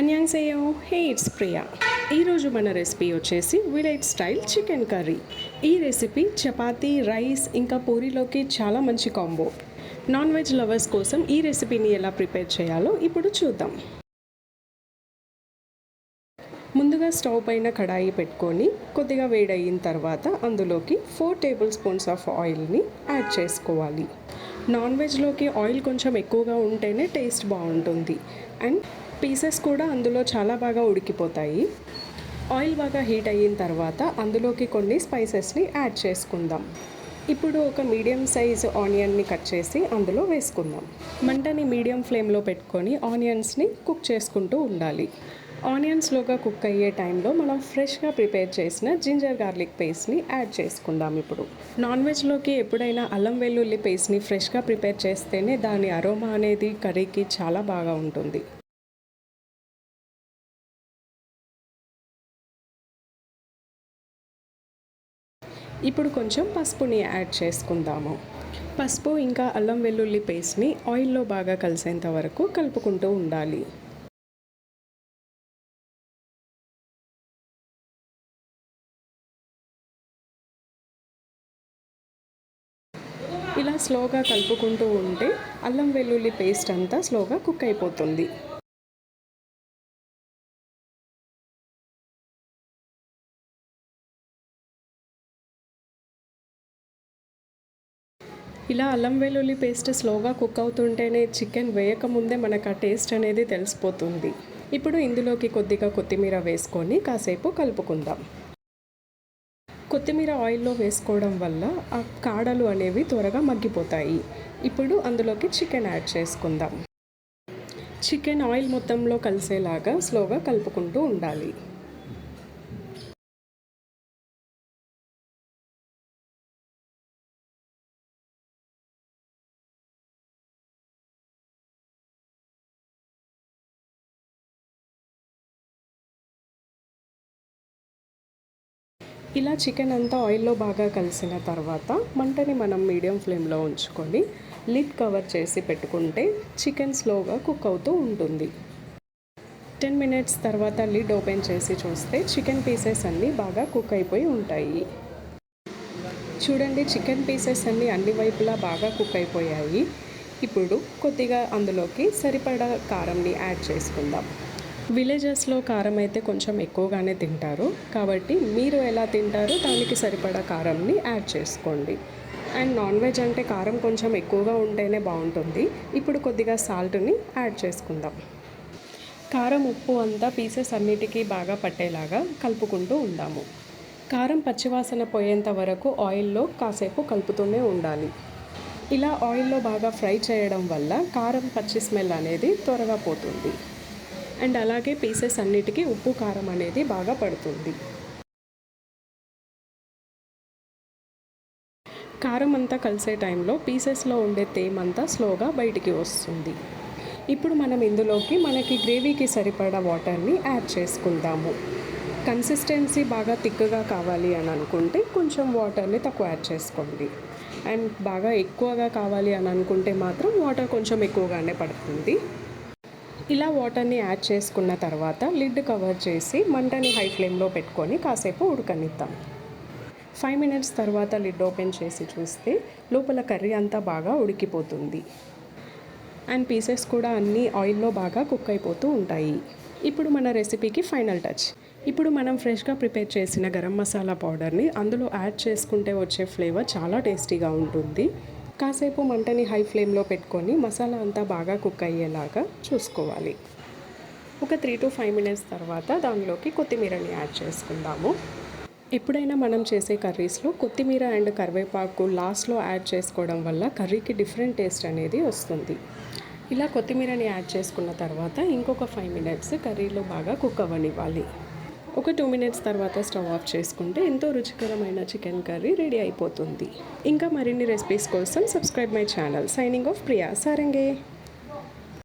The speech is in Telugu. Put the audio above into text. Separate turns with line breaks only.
అన్యాంసేయో హే ఇట్స్ ప్రియా. ఈరోజు మన రెసిపీ వచ్చేసి విలేజ్ స్టైల్ చికెన్ కర్రీ. ఈ రెసిపీ చపాతీ, రైస్ ఇంకా పూరీలోకి చాలా మంచి కాంబో. నాన్ వెజ్ లవర్స్ కోసం ఈ రెసిపీని ఎలా ప్రిపేర్ చేయాలో ఇప్పుడు చూద్దాం. ముందుగా స్టవ్ పైన కడాయి పెట్టుకొని కొద్దిగా వేడయిన తర్వాత అందులోకి 4 టేబుల్ స్పూన్స్ ఆఫ్ ఆయిల్ని యాడ్ చేసుకోవాలి. నాన్ వెజ్లోకి ఆయిల్ కొంచెం ఎక్కువగా ఉంటేనే టేస్ట్ బాగుంటుంది అండ్ పీసెస్ కూడా అందులో చాలా బాగా ఉడికిపోతాయి. ఆయిల్ బాగా హీట్ అయిన తర్వాత అందులోకి కొన్ని స్పైసెస్ని యాడ్ చేసుకుందాం. ఇప్పుడు ఒక మీడియం సైజ్ ఆనియన్ని కట్ చేసి అందులో వేసుకుందాం. మంటని మీడియం ఫ్లేమ్లో పెట్టుకొని ఆనియన్స్ని కుక్ చేసుకుంటూ ఉండాలి. ఆనియన్ స్లోగా కుక్ అయ్యే టైంలో మనం ఫ్రెష్గా ప్రిపేర్ చేసిన జింజర్ గార్లిక్ పేస్ట్ని యాడ్ చేసుకుందాం. ఇప్పుడు నాన్ వెజ్లోకి ఎప్పుడైనా అల్లం వెల్లుల్లి పేస్ట్ని ఫ్రెష్గా ప్రిపేర్ చేస్తేనే దాని అరోమా అనేది కర్రీకి చాలా బాగా ఉంటుంది. ఇప్పుడు కొంచెం పసుపుని యాడ్ చేసుకుందాము. పసుపు ఇంకా అల్లం వెల్లుల్లి పేస్ట్ని ఆయిల్లో బాగా కలిసేంత వరకు కలుపుకుంటూ ఉండాలి. ఇలా స్లోగా కలుపుకుంటూ ఉంటే అల్లం వెల్లుల్లి పేస్ట్ అంతా స్లోగా కుక్ అయిపోతుంది. ఇలా అల్లం వెల్లుల్లి పేస్ట్ స్లోగా కుక్ అవుతుంటేనే చికెన్ వేయకముందే మనకు ఆ టేస్ట్ అనేది తెలిసిపోతుంది. ఇప్పుడు ఇందులోకి కొద్దిగా కొత్తిమీర వేసుకొని కాసేపు కలుపుకుందాం. కొత్తిమీర ఆయిల్లో వేసుకోవడం వల్ల ఆ కాడలు అనేవి త్వరగా మగ్గిపోతాయి. ఇప్పుడు అందులోకి చికెన్ యాడ్ చేసుకుందాం. చికెన్ ఆయిల్ మొత్తంలో కలిసేలాగా స్లోగా కలుపుకుంటూ ఉండాలి. ఇలా చికెన్ అంతా ఆయిల్లో బాగా కలిసిన తర్వాత మంటని మనం మీడియం ఫ్లేమ్లో ఉంచుకొని లిడ్ కవర్ చేసి పెట్టుకుంటే చికెన్ స్లోగా కుక్ అవుతూ ఉంటుంది. 10 మినిట్స్ తర్వాత లిడ్ ఓపెన్ చేసి చూస్తే చికెన్ పీసెస్ అన్నీ బాగా కుక్ అయిపోయి ఉంటాయి. చూడండి, చికెన్ పీసెస్ అన్నీ అన్ని వైపులా బాగా కుక్ అయిపోయాయి. ఇప్పుడు కొద్దిగా అందులోకి సరిపడా కారంని యాడ్ చేసుకుందాం. విలేజెస్లో కారం అయితే కొంచెం ఎక్కువగానే తింటారు, కాబట్టి మీరు ఎలా తింటారో దానికి సరిపడా కారంని యాడ్ చేసుకోండి. అండ్ నాన్ వెజ్ అంటే కారం కొంచెం ఎక్కువగా ఉంటేనే బాగుంటుంది. ఇప్పుడు కొద్దిగా సాల్ట్ని యాడ్ చేసుకుందాం. కారం, ఉప్పు అంతా పీసెస్ అన్నిటికీ బాగా పట్టేలాగా కలుపుకుంటూ ఉందాము. కారం పచ్చివాసన పోయేంత వరకు ఆయిల్లో కాసేపు కలుపుతూనే ఉండాలి. ఇలా ఆయిల్లో బాగా ఫ్రై చేయడం వల్ల కారం పచ్చి స్మెల్ అనేది త్వరగా పోతుంది. అండ్ అలాగే పీసెస్ అన్నిటికీ ఉప్పు, కారం అనేది బాగా పడుతుంది. కారం అంతా కలిసే టైంలో పీసెస్లో ఉండే తేమంతా స్లోగా బయటికి వస్తుంది. ఇప్పుడు మనం ఇందులోకి మనకి గ్రేవీకి సరిపడా వాటర్ని యాడ్ చేసుకుందాము. కన్సిస్టెన్సీ బాగా థిక్గా కావాలి అని అనుకుంటే కొంచెం వాటర్ని తక్కువ యాడ్ చేసుకోండి. అండ్ బాగా ఎక్కువగా కావాలి అని అనుకుంటే మాత్రం వాటర్ కొంచెం ఎక్కువగానే పడుతుంది. ఇలా వాటర్ని యాడ్ చేసుకున్న తర్వాత లిడ్ కవర్ చేసి మంటని హై ఫ్లేమ్లో పెట్టుకొని కాసేపు ఉడకనిద్దాం. 5 మినిట్స్ తర్వాత లిడ్ ఓపెన్ చేసి చూస్తే లోపల కర్రీ అంతా బాగా ఉడికిపోతుంది. అండ్ పీసెస్ కూడా అన్నీ ఆయిల్లో బాగా కుక్ అయిపోతూ ఉంటాయి. ఇప్పుడు మన రెసిపీకి ఫైనల్ టచ్. ఇప్పుడు మనం ఫ్రెష్గా ప్రిపేర్ చేసిన గరం మసాలా పౌడర్ని అందులో యాడ్ చేసుకుంటే వచ్చే ఫ్లేవర్ చాలా టేస్టీగా ఉంటుంది. కాసేపు మంటని హై ఫ్లేమ్లో పెట్టుకొని మసాలా అంతా బాగా కుక్ అయ్యేలాగా చూసుకోవాలి. ఒక 3 to 5 మినిట్స్ తర్వాత దానిలోకి కొత్తిమీరని యాడ్ చేసుకుందాము. ఎప్పుడైనా మనం చేసే కర్రీస్లో కొత్తిమీర అండ్ కరివేపాకు లాస్ట్లో యాడ్ చేసుకోవడం వల్ల కర్రీకి డిఫరెంట్ టేస్ట్ అనేది వస్తుంది. ఇలా కొత్తిమీరని యాడ్ చేసుకున్న తర్వాత ఇంకొక 5 మినిట్స్ కర్రీలో బాగా కుక్ అవ్వనివ్వాలి. ఒక 2 మినిట్స్ తర్వాత స్టవ్ ఆఫ్ చేసుకుంటే ఎంతో రుచికరమైన చికెన్ కర్రీ రెడీ అయిపోతుంది. ఇంకా మరిన్ని రెసిపీస్ కోసం subscribe my channel. Signing off Priya సారంగే.